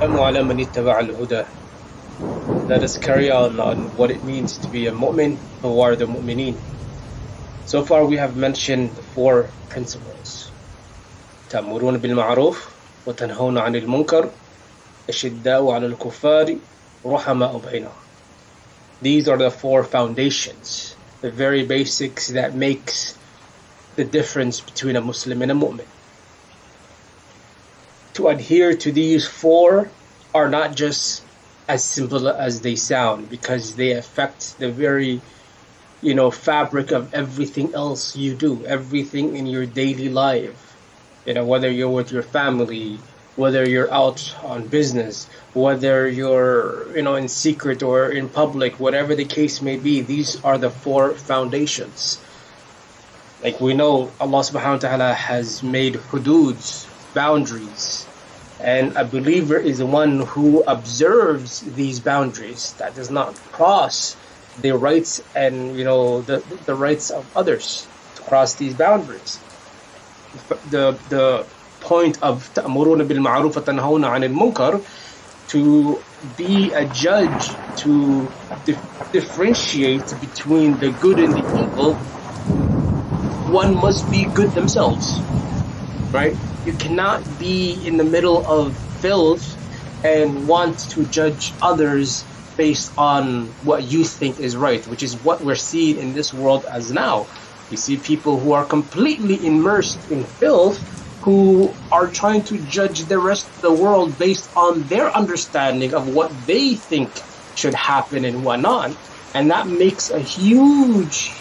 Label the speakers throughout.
Speaker 1: وعلى من اتبع الهدى. Let us carry on what it means to be a mu'min, who are the mu'mineen. So far we have mentioned the four principles. تأمرون بالمعروف وتنهون عن المنكر أشداء على الكفار رحماء بينهم. These are the four foundations, the very basics that makes the difference between a Muslim and a mu'min. To adhere to these four are not just as simple as they sound, because they affect the very, fabric of everything else you do, everything in your daily life. Whether you're with your family, whether you're out on business, whether you're, in secret or in public, whatever the case may be, these are the four foundations. Like we know, Allah subhanahu wa ta'ala has made hududs, boundaries, and a believer is one who observes these boundaries, that does not cross the rights and, the rights of others, to cross these boundaries. The point of تأمرون بالمعروف وتنهون عن المنكر, to be a judge, to differentiate between the good and the evil, one must be good themselves, right? You cannot be in the middle of filth and want to judge others based on what you think is right, which is what we're seeing in this world as now. We see people who are completely immersed in filth, who are trying to judge the rest of the world based on their understanding of what they think should happen and whatnot. And that makes a huge,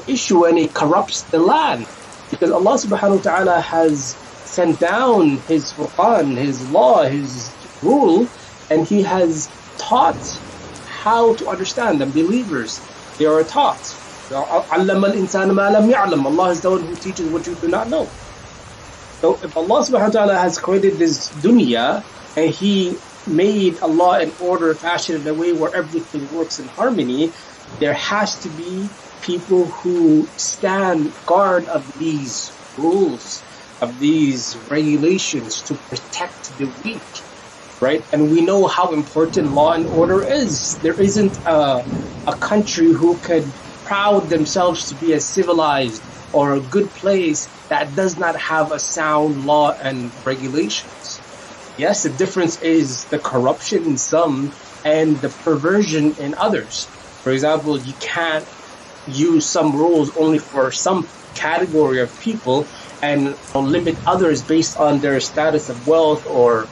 Speaker 1: issue, and it corrupts the land. Because Allah subhanahu wa ta'ala has sent down His Furqan, His law, His rule, and He has taught how to understand them. Believers, they are taught. Allah is the one who teaches what you do not know. So if Allah subhanahu wa ta'ala has created this dunya, and He made Allah in order, fashioned in a way where everything works in harmony, there has to be people who stand guard of these rules, of these regulations, to protect the weak, right? And we know how important law and order is. There isn't a country who could proud themselves to be a civilized or a good place that does not have a sound law and regulations. Yes, the difference is the corruption in some and the perversion in others. For example, you can't use some rules only for some category of people and limit others based on their status of wealth or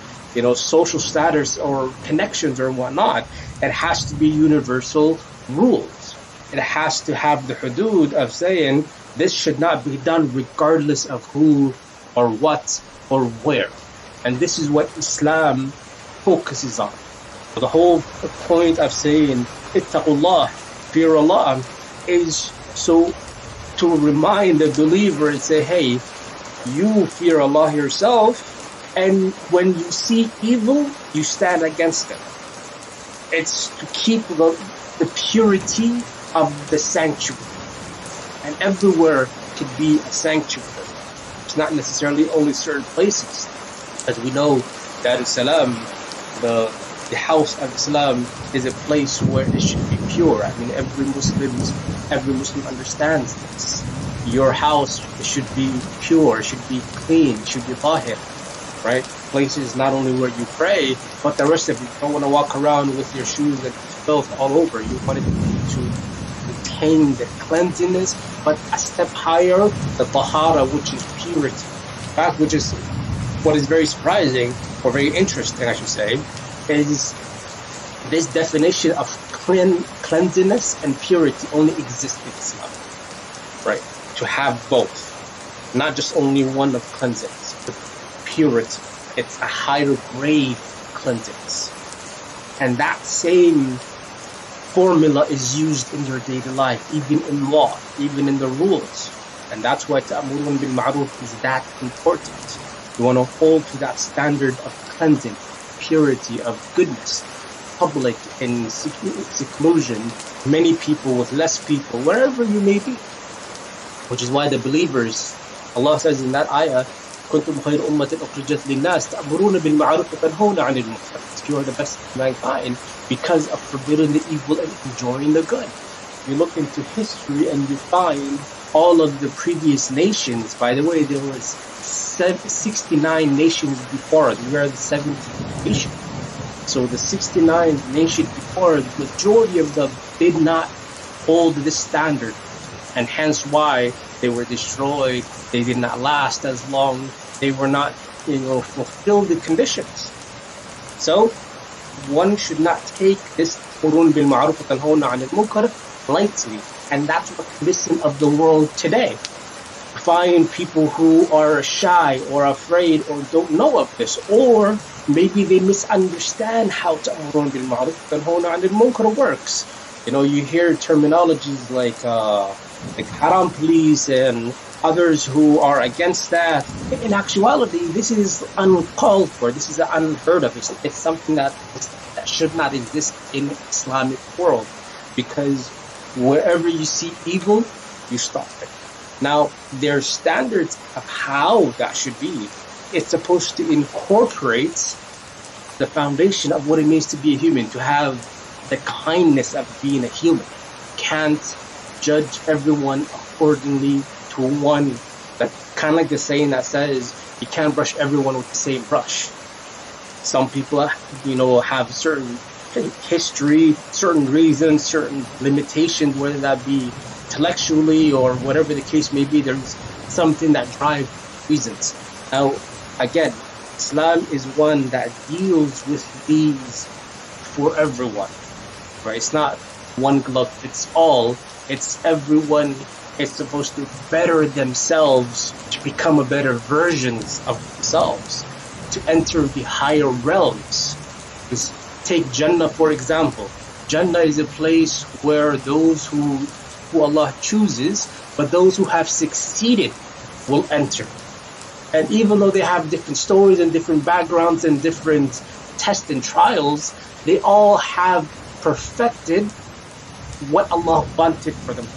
Speaker 1: social status or connections or whatnot. It has to be universal rules. It has to have the hudud of saying this should not be done regardless of who or what or where. And this is what Islam focuses on. The whole point of saying ittaqullah, fear Allah, is so to remind the believer and say, hey, you fear Allah yourself, and when you see evil, you stand against it. It's to keep the purity of the sanctuary. And everywhere could be a sanctuary. It's not necessarily only certain places. As we know, Dar es-Salam, the house of Islam, is a place where it should be pure. I mean, every Muslim understands this. Your house should be pure, should be clean, should be tahir, right? Places not only where you pray, but the rest of it. You don't want to walk around with your shoes and filth all over. You want it to retain the cleanliness, but a step higher, the tahara, which is purity. In fact, which is what is very surprising, or very interesting, I should say, is this definition of cleanliness and purity only exists in Islam, right? To have both, not just only one of cleansings, but purity. It's a higher grade cleansings, and that same formula is used in your daily life, even in law, even in the rules, and that's why ta'murun bil ma'ruf is that important. You want to hold to that standard of cleansing, purity, of goodness, public in seclusion, many people with less people, wherever you may be. Which is why the believers, Allah says in that ayah, كنتم خير أمة أخرجت للناس تأمرون بالمعروف وتنهون عن المنكر. You are the best of mankind because of forbidding the evil and enjoying the good. You look into history and you find all of the previous nations. By the way, there was 69 nations before us. We are the 70th nation. So the 69 nations before, the majority of them did not hold this standard, and hence why they were destroyed. They did not last as long. They were not, fulfill the conditions. So one should not take this qurun bil ma'ruf wa tanhawna 'anil munkar lightly, and that's what's missing of the world today. Find people who are shy or afraid or don't know of this, or maybe they misunderstand how ta'murun bil ma'ruf wa tanhawna 'anil munkar works. You hear terminologies like haram police and others who are against that. In actuality, this is uncalled for. This is unheard of. It's something that should not exist in Islamic world, because wherever you see evil, you stop it. Now, there's standards of how that should be. It's supposed to incorporate the foundation of what it means to be a human, to have the kindness of being a human. Can't judge everyone accordingly to one. That's kind of like the saying that says you can't brush everyone with the same brush. Some people, have certain history, certain reasons, certain limitations, whether that be intellectually or whatever the case may be. There's something that drives reasons. Now, again, Islam is one that deals with these for everyone, right? It's not one glove fits all. It's everyone is supposed to better themselves, to become a better versions of themselves, to enter the higher realms. Just take Jannah, for example. Jannah is a place where those who Allah chooses, but those who have succeeded will enter. And even though they have different stories and different backgrounds and different tests and trials, they all have perfected what Allah wanted for them.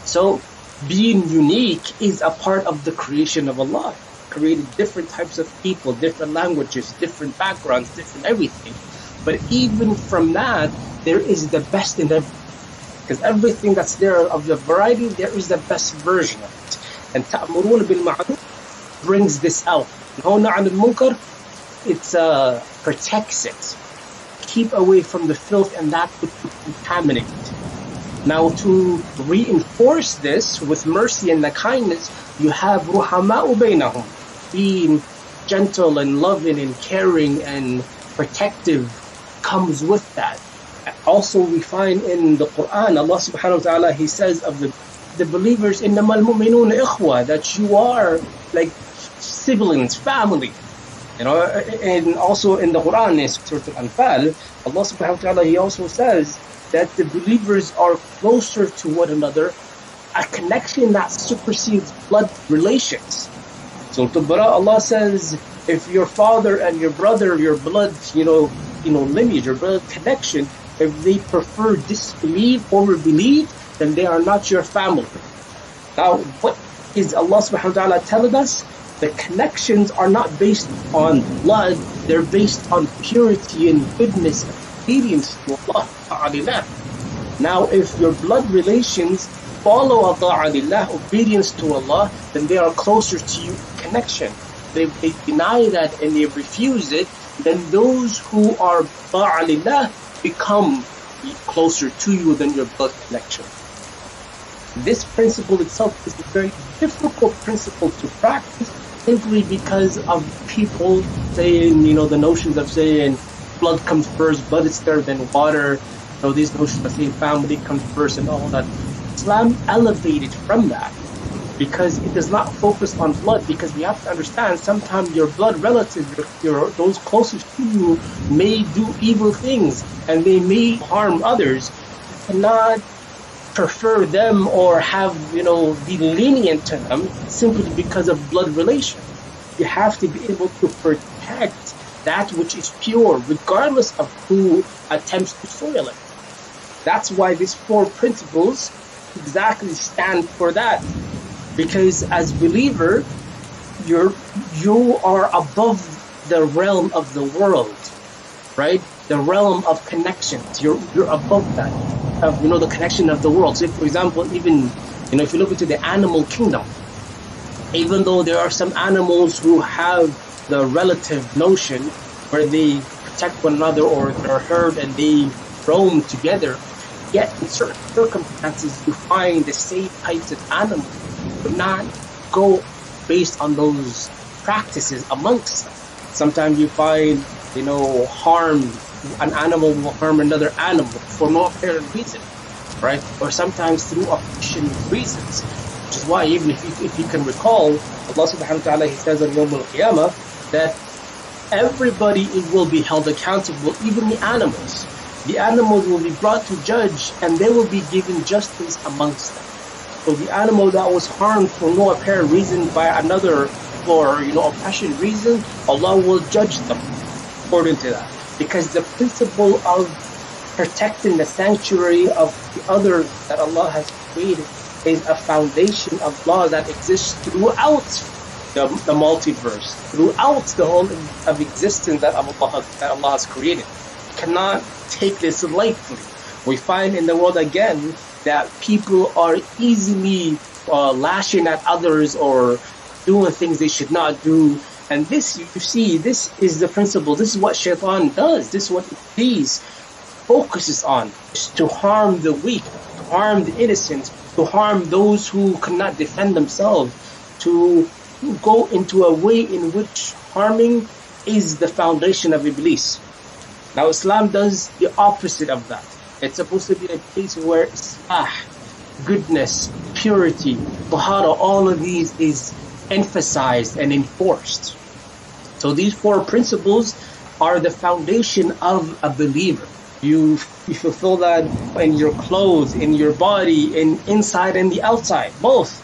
Speaker 1: So being unique is a part of the creation of Allah. Created different types of people, different languages, different backgrounds, different everything. But even from that, there is the best in everything. Because everything that's there of the variety, there is the best version of it. And ta'murun bil ma'ruf brings this out. Nahawna 'anil munkar, it protects it. Keep away from the filth and that which would contaminate it. Now, to reinforce this with mercy and the kindness, you have ruhama'u baynahum, being gentle and loving and caring and protective comes with that. Also, we find in the Quran, Allah subhanahu wa ta'ala, He says of the believers, إِنَّمَا الْمُؤْمِنُونَ إِخْوَةً, that you are like siblings, family. And also in the Quran, in Surah Al-Anfal, Allah subhanahu wa ta'ala, He also says that the believers are closer to one another, a connection that supersedes blood relations. So to Bara, Allah says, if your father and your brother, your blood, lineage, your blood connection, if they prefer disbelief over belief, then they are not your family. Now, what is Allah subhanahu wa ta'ala telling us? The connections are not based on blood, they're based on purity and goodness and obedience to Allah ta'ala. Now, if your blood relations follow Allah, obedience to Allah, then they are closer to you in connection. If they deny that and they refuse it, then those who are ta'ala become closer to you than your blood connection. This principle itself is a very difficult principle to practice, simply because of people saying, the notions of saying blood comes first, blood is better than water. So these notions of saying family comes first and all that. Islam elevated from that, because it does not focus on blood, because we have to understand sometimes your blood relatives, those closest to you, may do evil things and they may harm others. You cannot prefer them or be lenient to them simply because of blood relation. You have to be able to protect that which is pure, regardless of who attempts to soil it. That's why these 4 principles exactly stand for that. Because as believer, you're you are above the realm of the world, right? The realm of connections. You're above that, of the connection of the world. So, for example, even if you look into the animal kingdom, even though there are some animals who have the relative notion where they protect one another or their herd and they roam together, yet in certain circumstances you find the same types of animals would not go based on those practices amongst them. Sometimes you find, an animal will harm another animal for no apparent reason, right? Or sometimes through opposition reasons. Which is why, even if you can recall, Allah subhanahu wa ta'ala, He says on Yawm al-Qiyamah that everybody will be held accountable, even the animals. The animals will be brought to judge and they will be given justice amongst them. So the animal that was harmed for no apparent reason by another, for oppression reason, Allah will judge them according to that. Because the principle of protecting the sanctuary of the other that Allah has created is a foundation of law that exists throughout the multiverse, throughout the whole of existence that Allah has created. You cannot take this lightly. We find in the world again that people are easily lashing at others or doing things they should not do. And this, you see, this is the principle. This is what shaitan does. This is what Iblis focuses on, is to harm the weak, to harm the innocent, to harm those who cannot defend themselves, to go into a way in which harming is the foundation of Iblis. Now Islam does the opposite of that. It's supposed to be a place where islah, goodness, purity, tahara, all of these is emphasized and enforced. So these four principles are the foundation of a believer. You fulfill that in your clothes, in your body, in inside and the outside, both,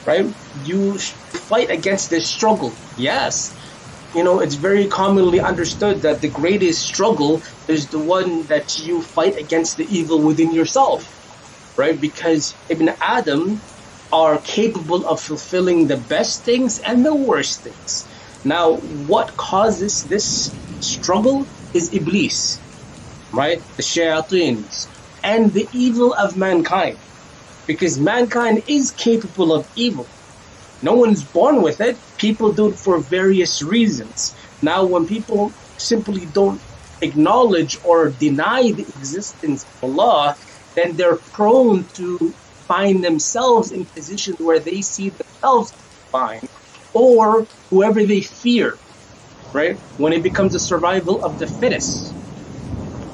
Speaker 1: right? You fight against this struggle. Yes, it's very commonly understood that the greatest struggle is the one that you fight against the evil within yourself, right? Because Ibn Adam are capable of fulfilling the best things and the worst things. Now, what causes this struggle is Iblis, right? The shayateens and the evil of mankind. Because mankind is capable of evil. No one's born with it. People do it for various reasons. Now, when people simply don't acknowledge or deny the existence of Allah, then they're prone to find themselves in positions where they see themselves fine, or whoever they fear, right? When it becomes a survival of the fittest,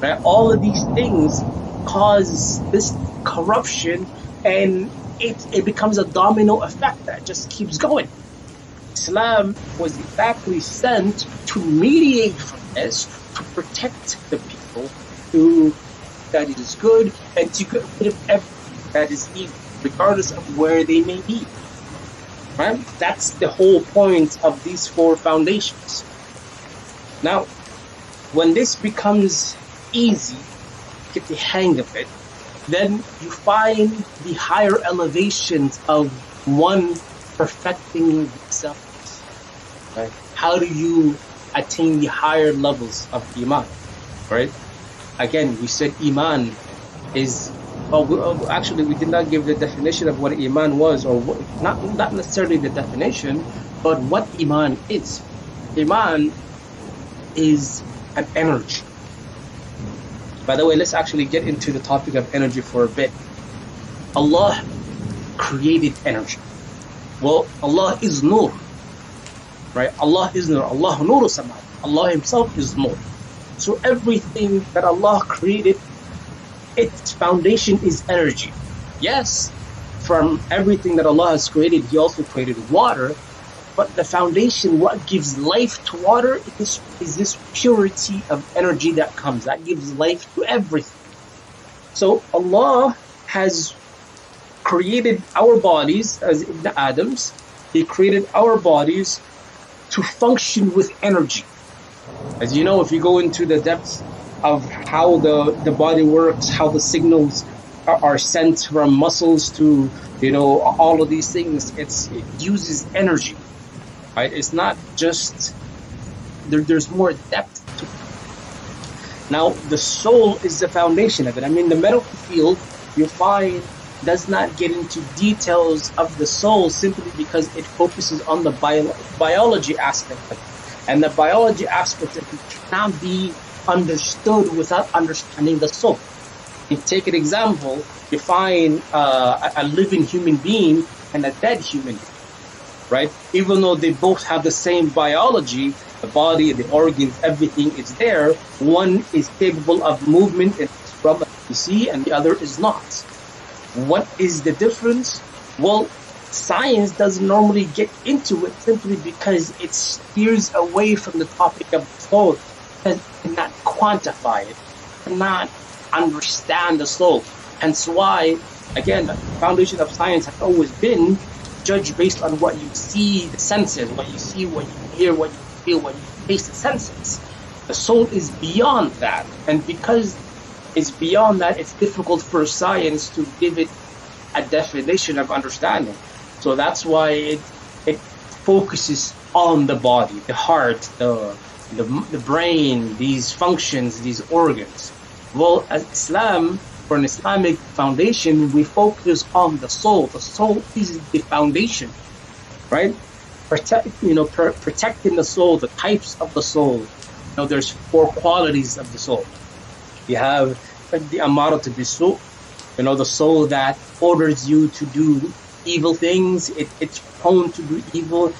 Speaker 1: right? All of these things cause this corruption, and it becomes a domino effect that just keeps going. Islam was exactly sent to mediate from this, to protect the people, to that is good, and to get rid of everything that is evil, regardless of where they may be. Right? That's the whole point of these four foundations. Now, when this becomes easy, get the hang of it, then you find the higher elevations of one perfecting themselves. Right? How do you attain the higher levels of Iman? Right? Again, we said Iman is, actually we did not give the definition of what Iman was, or what, not necessarily the definition, but what Iman is. Iman is an energy. By the way, let's actually get into the topic of energy for a bit. Allah created energy. Well, Allah is Nur, right? Allah is Nur. Allah Nuru Samad. Allah Himself is Nur. So everything that Allah created, its foundation is energy. Yes, from everything that Allah has created, He also created water. But the foundation, what gives life to water, is this purity of energy that comes. That gives life to everything. So Allah has created our bodies as Ibn Adams. He created our bodies to function with energy. As you know, if you go into the depths of how the body works, how the signals are sent from muscles to, all of these things, it uses energy. right? It's not just there's more depth to it. Now, the soul is the foundation of it. I mean, the medical field, you find, does not get into details of the soul simply because it focuses on the biology aspect of it. And the biology aspect of it cannot be understood without understanding the soul. You take an example, you find a living human being and a dead human being, right? Even though they both have the same biology, the body, the organs, everything is there, one is capable of movement and from you see, and the other is not. What is the difference? Well, science doesn't normally get into it simply because it steers away from the topic of the soul, because it cannot quantify it, cannot understand the soul. Hence why, again, the foundation of science has always been judged based on what you see, the senses, what you see, what you hear, what you feel, what you taste, the senses. The soul is beyond that, and because it's beyond that, it's difficult for science to give it a definition of understanding. So that's why it focuses on the body, the heart, the brain, these functions, these organs. Well, as Islam, for an Islamic foundation, we focus on the soul. The soul is the foundation, right? Protecting the soul, the types of the soul. There's 4 qualities of the soul. You have the amara to bisu, the soul that orders you to do evil things. It's prone to do evil,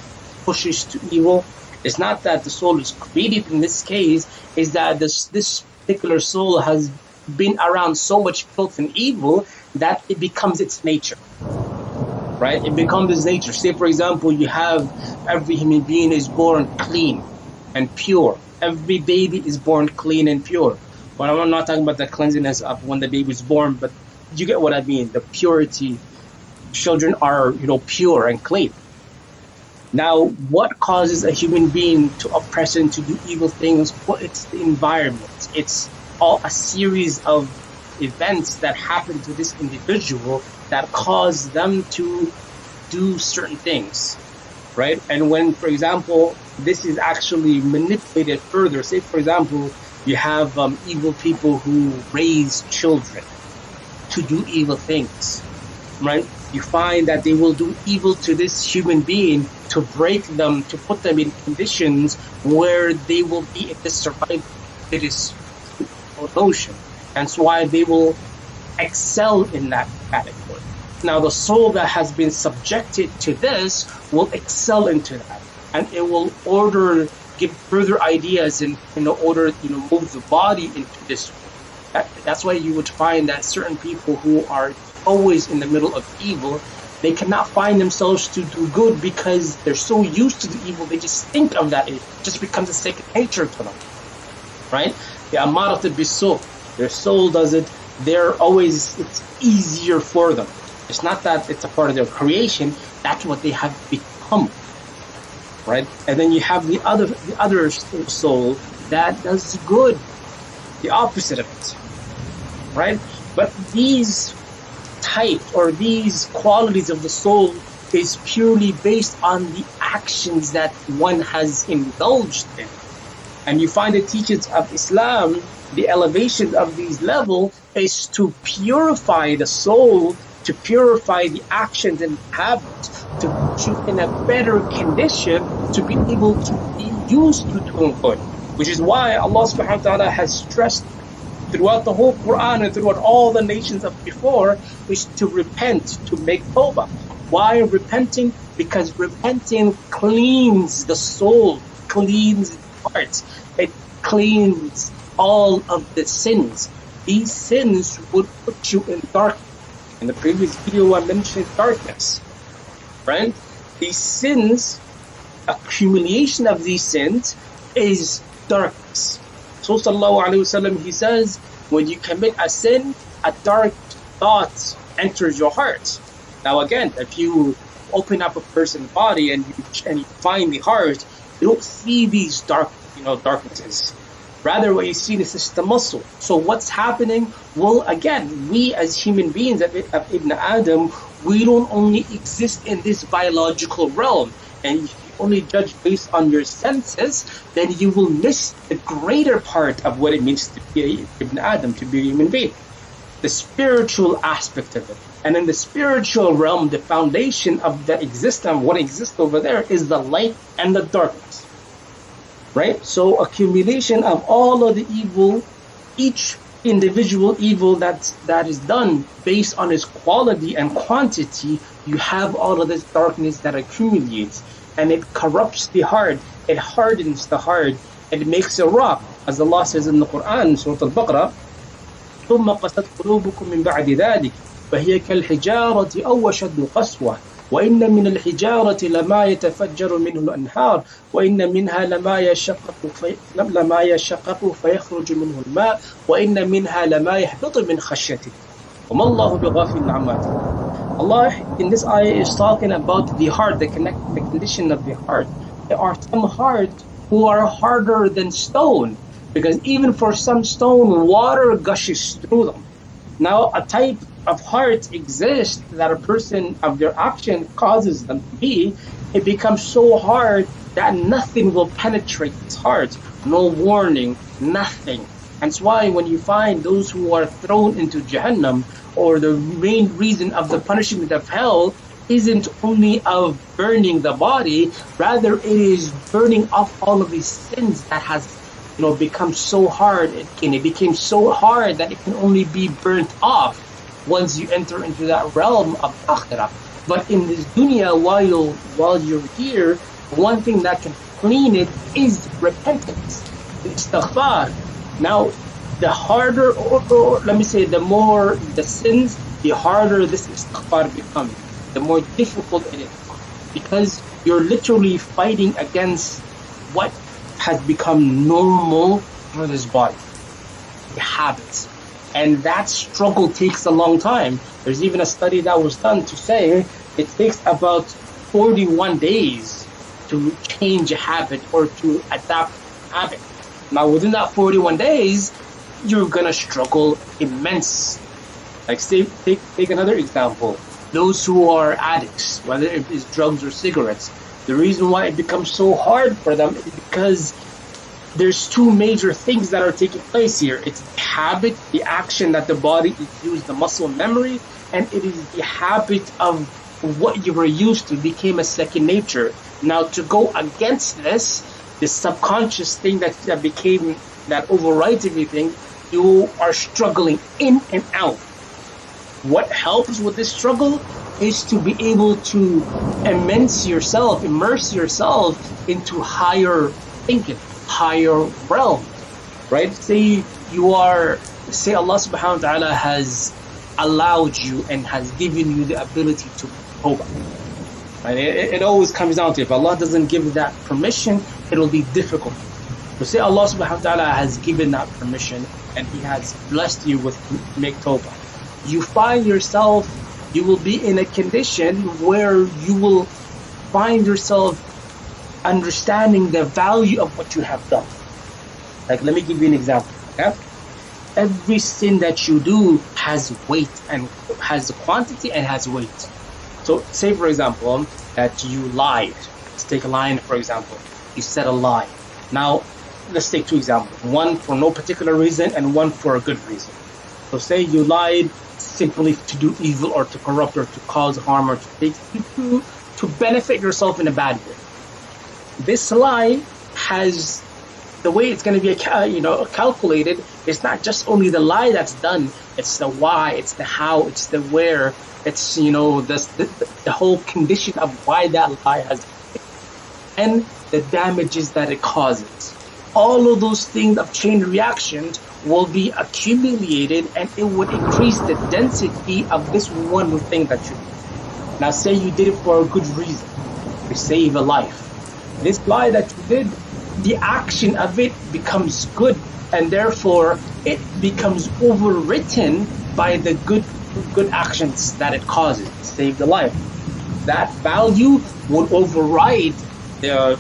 Speaker 1: pushes to evil. It's not that the soul is created in this case, is that this particular soul has been around so much filth and evil that it becomes its nature, right? It becomes its nature. Say, for example, you have every human being is born clean and pure. Every baby is born clean and pure. But I'm not talking about the cleanliness of when the baby is born, but you get what I mean, the purity. Children are, pure and clean. Now, what causes a human being to oppress and to do evil things? Well, it's the environment. It's all a series of events that happen to this individual that cause them to do certain things, right? And when, for example, this is actually manipulated further, say, for example, you have evil people who raise children to do evil things, right? You find that they will do evil to this human being to break them, to put them in conditions where they will be in this survival, it is notion. And so why they will excel in that category. Now, the soul that has been subjected to this will excel into that, and it will give further ideas in order, move the body into this. That's why you would find that certain people who are always in the middle of evil, they cannot find themselves to do good because they're so used to the evil, they just think of that. It just becomes a second nature to them, right? The amarat bisu, their soul does it. It's easier for them. It's not that it's a part of their creation. That's what they have become, right? And then you have the other soul that does good, the opposite of it, right? But these types or these qualities of the soul is purely based on the actions that one has indulged in. And you find the teachings of Islam, the elevation of these levels is to purify the soul, to purify the actions and habits, to put you in a better condition to be able to be used to doing good. Which is why Allah subhanahu wa ta'ala has stressed throughout the whole Quran and throughout all the nations of before is to repent, to make tawbah. Why repenting? Because repenting cleans the soul, cleans the heart. It cleans all of the sins. These sins would put you in darkness. In the previous video I mentioned darkness, right? These sins, accumulation of these sins is darkness. So sallallahu alaihi wasallam, he says, when you commit a sin, a dark thought enters your heart. Now again, if you open up a person's body and you find the heart, you don't see these darknesses. Rather, what you see is just the muscle. So what's happening? Well, again, we as human beings of Ibn Adam, we don't only exist in this biological realm. And only judge based on your senses, then you will miss the greater part of what it means to be Ibn Adam, to be a human being. The spiritual aspect of it. And in the spiritual realm, the foundation of the existence, what exists over there, is the light and the darkness. Right? So accumulation of all of the evil, each individual evil that is done based on its quality and quantity, you have all of this darkness that accumulates, and it corrupts the heart, it hardens the heart, it makes a rock, as Allah says in the Quran, Surah Al-Baqarah, ثم قست قلوبكم من بعد ذلك فهي كالحجارة أو أشد قسوة وإن من الحجارة لما يتفجر منه الأنهار وإن منها لما يشقق فيخرج منه الماء وإن منها لما يهبط من خشيته وما الله بغافل عما تعملون. Allah in this ayah is talking about the heart, the condition of the heart. There are some hearts who are harder than stone, because even for some stone, water gushes through them. Now, a type of heart exists that a person of their action causes them to be. It becomes so hard that nothing will penetrate this heart. No warning, nothing. And that's why when you find those who are thrown into Jahannam, or the main reason of the punishment of hell isn't only of burning the body, rather it is burning off all of these sins that has become so hard, and it became so hard that it can only be burnt off once you enter into that realm of akhirah. But in this dunya, while you're here, one thing that can clean it is repentance, istighfar. Now, the harder, or let me say, the more the sins, the harder this istighfar becomes, the more difficult it is, because you're literally fighting against what has become normal for this body, the habits. And that struggle takes a long time. There's even a study that was done to say it takes about 41 days to change a habit or to adapt a habit. Now, within that 41 days, you're gonna struggle immense. Like, say, take another example. Those who are addicts, whether it is drugs or cigarettes, the reason why it becomes so hard for them is because there's two major things that are taking place here. It's the habit, the action that the body is used, the muscle memory, and it is the habit of what you were used to became a second nature. Now, to go against this subconscious thing that overrides everything, you are struggling in and out. What helps with this struggle is to be able to immerse yourself into higher thinking, higher realm, right? Say Allah subhanahu wa ta'ala has allowed you and has given you the ability to tawbah. Right? It always comes down to, if Allah doesn't give that permission, it will be difficult. But say Allah subhanahu wa ta'ala has given that permission and He has blessed you with make tawbah. You find yourself, you will be in a condition where you will find yourself understanding the value of what you have done. Like, let me give you an example. Okay? Every sin that you do has weight, and has a quantity and has weight. So say, for example, that you lied. Let's take a lie, for example. You said a lie. Now, let's take two examples. One for no particular reason and one for a good reason. So say you lied simply to do evil or to corrupt or to cause harm or to benefit yourself in a bad way. This lie has, the way it's going to be calculated, it's not just only the lie that's done, it's the why, it's the how, it's the where, it's the whole condition of why that lie has been, and the damages that it causes. All of those things of chain reactions will be accumulated, and it would increase the density of this one thing that you did. Now, say you did it for a good reason, to save a life. This lie that you did, the action of it becomes good, and therefore it becomes overwritten by the good actions that it causes to save the life. That value would override the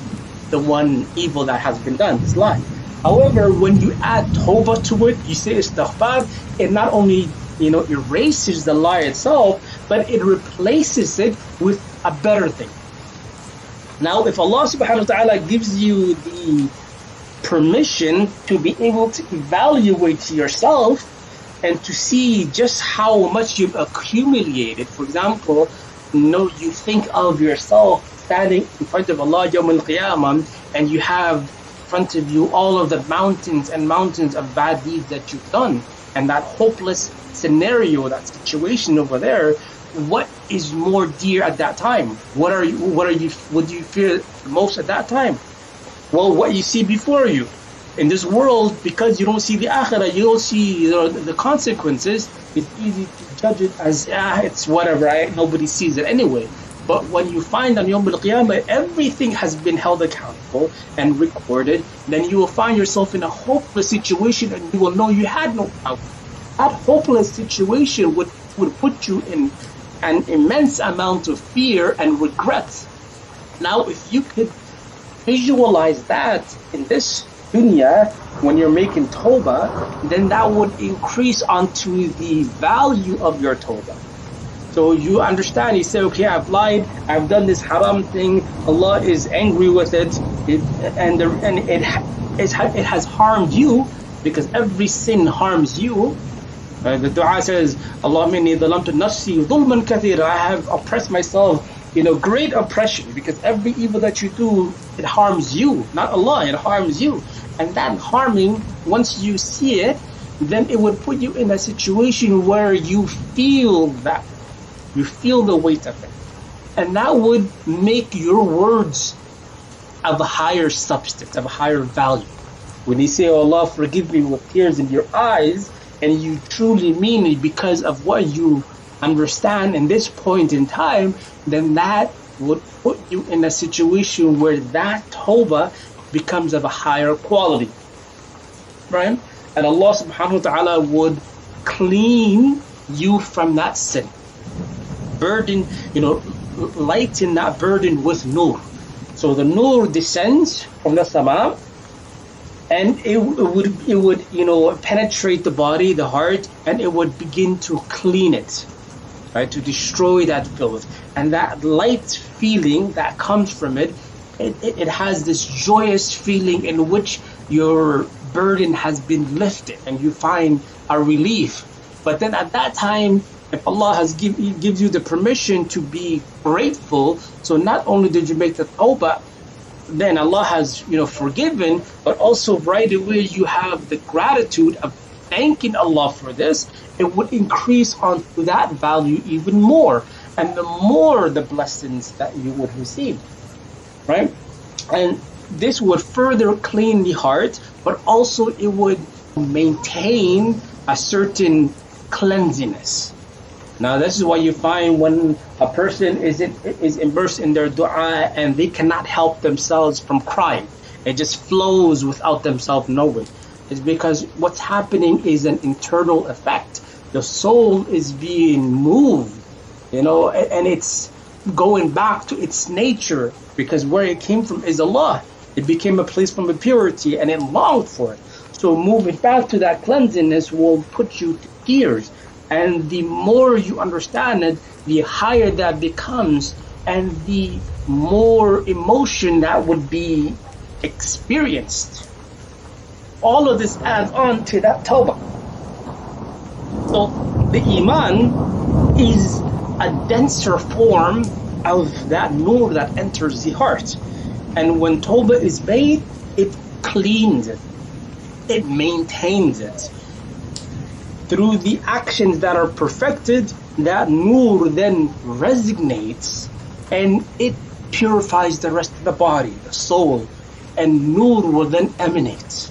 Speaker 1: one evil that has been done, this lie. However, when you add tawbah to it, you say istighfar, it not only erases the lie itself, but it replaces it with a better thing. Now, if Allah subhanahu wa ta'ala gives you the permission to be able to evaluate yourself and to see just how much you've accumulated. For example, you think of yourself standing in front of Allah Yawm al-Qiyamah, and you have in front of you all of the mountains and mountains of bad deeds that you've done, and that hopeless scenario, that situation over there. What is more dear at that time? What do you fear most at that time? Well, what you see before you. In this world, because you don't see the akhirah, you don't see the consequences, it's easy to judge it as, it's whatever, right? Nobody sees it anyway. But when you find on Yawm al-Qiyamah, everything has been held accountable and recorded, then you will find yourself in a hopeless situation, and you will know you had no power. That hopeless situation would put you in an immense amount of fear and regret. Now, if you could visualize that in this dunya, when you're making tawbah, then that would increase onto the value of your tawbah. So you understand, you say, okay, I've lied, I've done this haram thing, Allah is angry with it, it has harmed you, because every sin harms you. The dua says, Allahumma inni dhalamtu nafsi dhulman kathira, I have oppressed myself, great oppression, because every evil that you do, it harms you, not Allah, it harms you. And that harming, once you see it, then it would put you in a situation where you feel that. You feel the weight of it. And that would make your words of a higher substance, of a higher value. When you say, oh Allah, forgive me, with tears in your eyes, and you truly mean it because of what you understand in this point in time, then that would put you in a situation where that tawbah becomes of a higher quality, right? And Allah subhanahu wa ta'ala would clean you from that sin. Burden, lighten that burden with nur. So the nur descends from the sama, and it would penetrate the body, the heart, and it would begin to clean it, right? To destroy that filth. And that light feeling that comes from it, it has this joyous feeling in which your burden has been lifted and you find a relief. But then at that time, if Allah gives you the permission to be grateful, so not only did you make the tawbah, then Allah has forgiven, but also right away you have the gratitude of thanking Allah for this. It would increase onto that value even more, and the more the blessings that you would receive. Right? And this would further clean the heart, but also it would maintain a certain cleanliness. Now, this is why you find when a person is immersed in their dua and they cannot help themselves from crying, it just flows without themselves knowing. It's because what's happening is an internal effect. The soul is being moved, and it's going back to its nature, because where it came from is Allah. It became a place from purity, and it longed for it. So moving back to that cleanliness will put you to tears. And the more you understand it, the higher that becomes, and the more emotion that would be experienced. All of this adds on to that tawbah. So the Iman is a denser form of that nur that enters the heart. And when tawbah is made, it cleans it. It maintains it. Through the actions that are perfected, that nur then resonates, and it purifies the rest of the body, the soul, and nur will then emanate.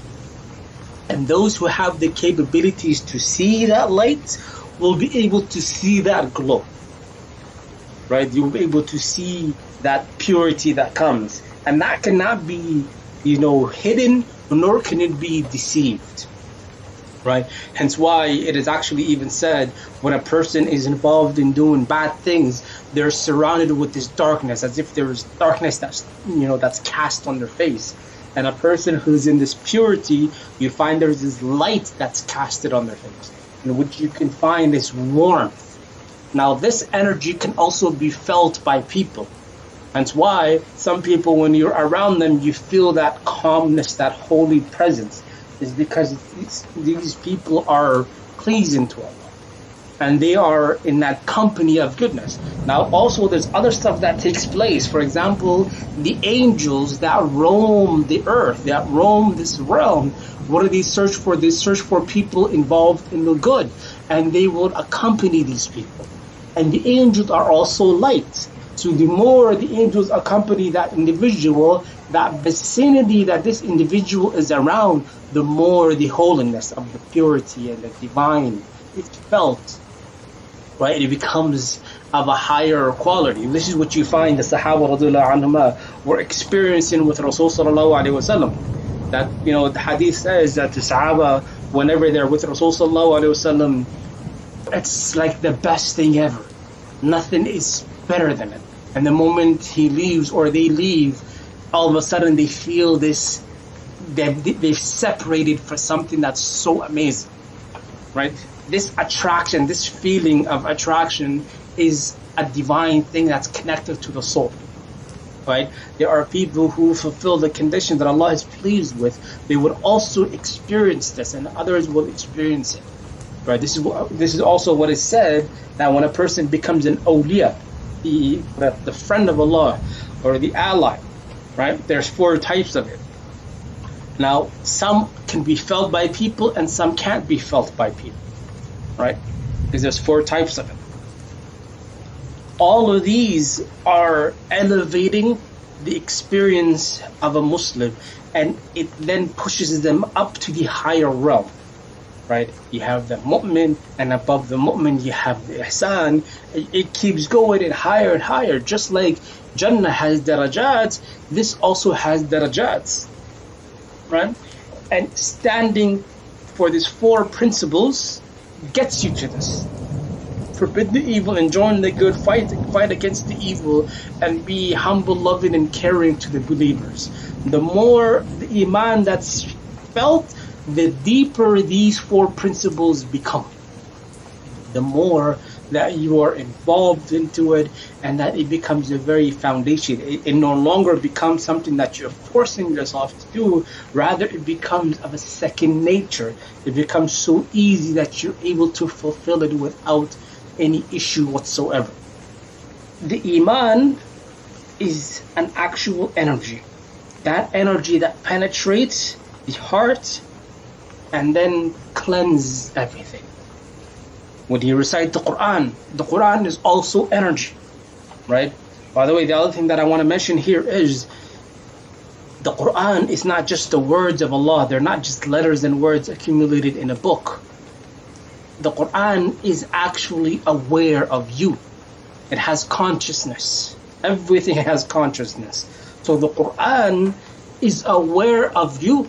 Speaker 1: And those who have the capabilities to see that light will be able to see that glow. Right? You'll be able to see that purity that comes. And that cannot be, hidden, nor can it be deceived. Right? Hence why it is actually even said, when a person is involved in doing bad things, they're surrounded with this darkness, as if there is darkness that's cast on their face. And a person who's in this purity, you find there's this light that's casted on their face, in which you can find this warmth. Now, this energy can also be felt by people. That's why some people, when you're around them, you feel that calmness, that holy presence, is because these people are pleasing to Allah. And they are in that company of goodness. Now, also, there's other stuff that takes place. For example, the angels that roam the earth, that roam this realm, what do they search for? They search for people involved in the good, and they will accompany these people. And the angels are also light. So the more the angels accompany that individual, that vicinity that this individual is around, the more the holiness of the purity and the divine is felt. Right, it becomes of a higher quality. This is what you find the Sahaba radiallahu anhuma were experiencing with Rasul sallallahu alaihi wasallam. That, you know, the hadith says that the Sahaba, whenever they're with Rasul sallallahu alaihi wasallam, it's like the best thing ever. Nothing is better than it. And the moment he leaves or they leave, all of a sudden they feel this, they've separated for something that's so amazing, right? This attraction, this feeling of attraction is a divine thing that's connected to the soul, right? There are people who fulfill the condition that Allah is pleased with. They would also experience this, and others will experience it, right? This is also what is said, that when a person becomes an awliya, the friend of Allah or the ally, right? There's 4 types of it. Now, some can be felt by people and some can't be felt by people. Right? Because there's 4 types of it. All of these are elevating the experience of a Muslim, and it then pushes them up to the higher realm. Right? You have the mu'min, and above the mu'min you have the ihsan. It keeps going and higher. Just like Jannah has darajats, this also has darajats. Right? And standing for these 4 principles gets you to this. Forbid the evil, enjoin the good, fight against the evil, and be humble, loving, and caring to the believers. The more the Iman that's felt, the deeper these 4 principles become. The more that you are involved into it, and that it becomes a very foundation. It no longer becomes something that you're forcing yourself to do. Rather, it becomes of a second nature. It becomes so easy that you're able to fulfill it without any issue whatsoever. The Iman is an actual energy. That energy that penetrates the heart and then cleanses everything. When you recite the Quran is also energy, right? By the way, the other thing that I want to mention here is the Quran is not just the words of Allah. They're not just letters and words accumulated in a book. The Quran is actually aware of you. It has consciousness. Everything has consciousness. So the Quran is aware of you.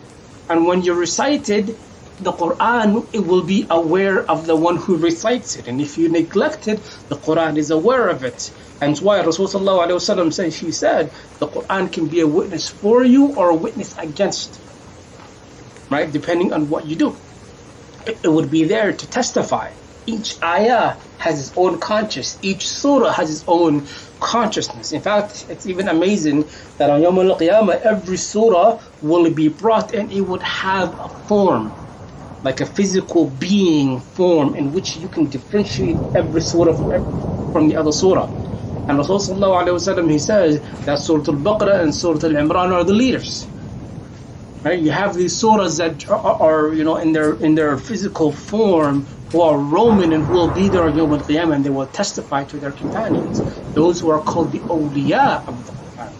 Speaker 1: And when you recite it, the Quran, it will be aware of the one who recites it. And if you neglect it, the Quran is aware of it. And that's why Rasulullah said, he said, the Quran can be a witness for you or a witness against, right? Depending on what you do. It would be there to testify. Each ayah has its own conscience. Each surah has its own consciousness. In fact, it's even amazing that on Yawm al-Qiyamah, every surah will be brought and it would have a form, like a physical being form in which you can differentiate every surah from the other surah. And Rasulullah he says that Surah Al-Baqarah and Surah Al-Imran are the leaders. Right? You have these surahs that are in their physical form, who are Roman and who will be there on Yawm al-Qiyamah, and they will testify to their companions. Those who are called the awliya of the Quran.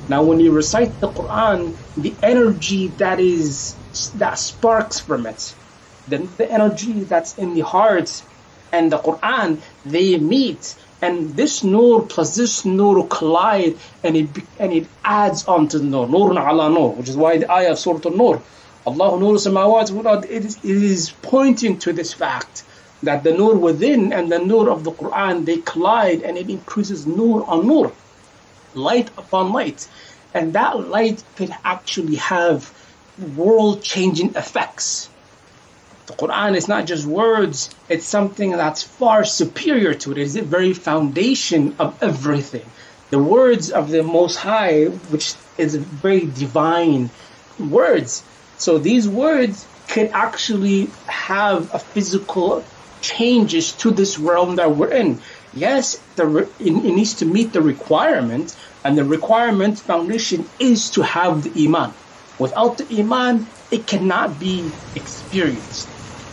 Speaker 1: Now when you recite the Quran, the energy that sparks from it, the energy that's in the heart and the Quran, they meet, and this nur plus this nur collide, and it adds on to the nur, nurun ala nur, which is why the ayah of Surah An-Nur, Allahu nuru samawati wal ard, it is pointing to this fact that the nur within and the nur of the Quran, they collide, and it increases nur on nur, light upon light, and that light could actually have world-changing effects. The Quran is not just words, it's something that's far superior to it. It's the very foundation of everything. the words of the Most High, which is very divine words. So these words can actually have a physical changes to this realm that we're in. Yes, it needs to meet the requirement, and the requirement foundation is to have the Iman. Without the Iman, it cannot be experienced.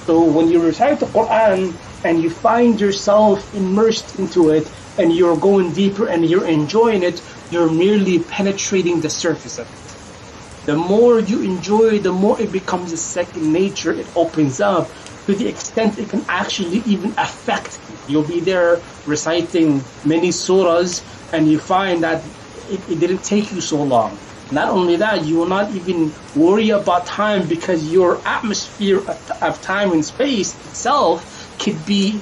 Speaker 1: So when you recite the Quran and you find yourself immersed into it, and you're going deeper and you're enjoying it, you're merely penetrating the surface of it. The more you enjoy, the more it becomes a second nature. It opens up to the extent it can actually even affect you. You'll be there reciting many surahs, and you find that it didn't take you so long. Not only that, you will not even worry about time, because your atmosphere of time and space itself could be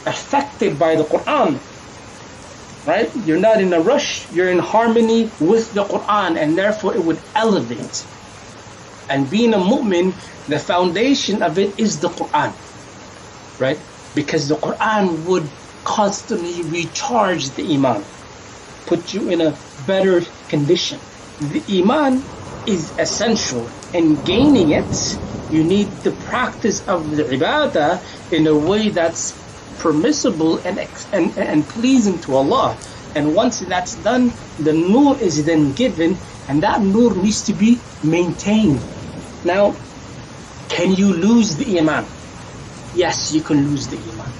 Speaker 1: affected by the Quran. Right? You're not in a rush, you're in harmony with the Quran, and therefore it would elevate. And being a mu'min, the foundation of it is the Quran. Right? Because the Quran would constantly recharge the Iman, put you in a better condition. The Iman is essential, and gaining it, you need the practice of the ibadah in a way that's permissible and pleasing to Allah. And once that's done, the nur is then given, and that nur needs to be maintained. Now, can you lose the Iman? Yes, you can lose the Iman.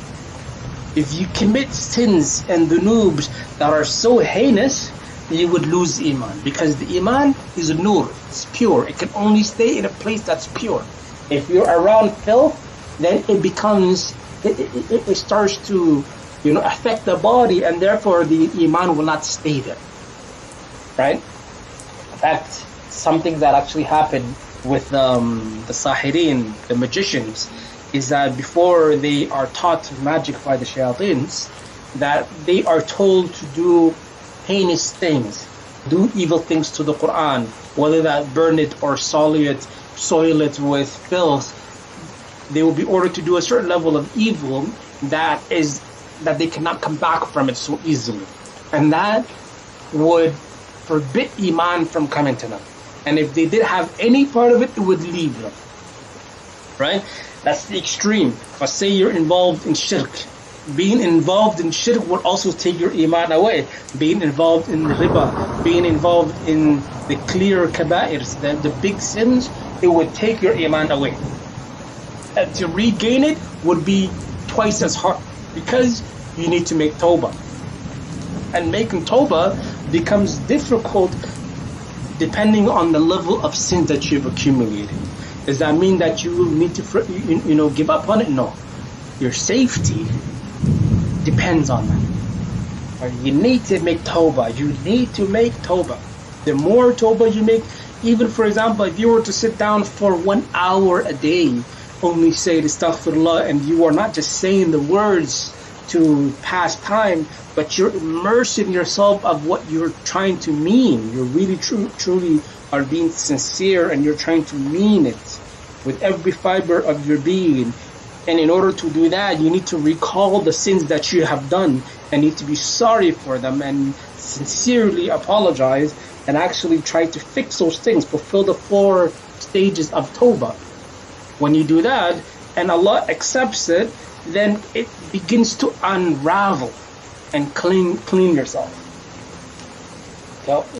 Speaker 1: If you commit sins and dhunubs that are so heinous, you would lose Iman, because the Iman is a nur, it's pure. It can only stay in a place that's pure. If you're around filth, then it becomes, it starts to, affect the body, and therefore the Iman will not stay there. Right? In fact, something that actually happened with the Sahirin, the magicians, is that before they are taught magic by the shayateens, that they are told to do heinous things, do evil things to the Quran, whether that burn it or soil it with filth. They will be ordered to do a certain level of evil that they cannot come back from it so easily, and that would forbid Iman from coming to them. And if they did have any part of it, it would leave them. Right? That's the extreme. But say you're involved in shirk. Being involved in shirk would also take your Iman away. Being involved in riba, being involved in the clear kaba'irs, the big sins, it would take your Iman away. And to regain it would be twice as hard, because you need to make tawbah. And making tawbah becomes difficult depending on the level of sin that you've accumulated. Does that mean that you will need to give up on it? No. Your safety depends on that. You need to make tawbah. You need to make tawbah. The more tawbah you make, even for example, if you were to sit down for 1 hour a day, only say astaghfirullah, and you are not just saying the words to pass time, but you're immersing yourself of what you're trying to mean. You're really truly are being sincere, and you're trying to mean it with every fiber of your being. And in order to do that, you need to recall the sins that you have done, and need to be sorry for them, and sincerely apologize, and actually try to fix those things, fulfill the 4 stages of tawbah. When you do that, and Allah accepts it, then it begins to unravel and clean yourself. So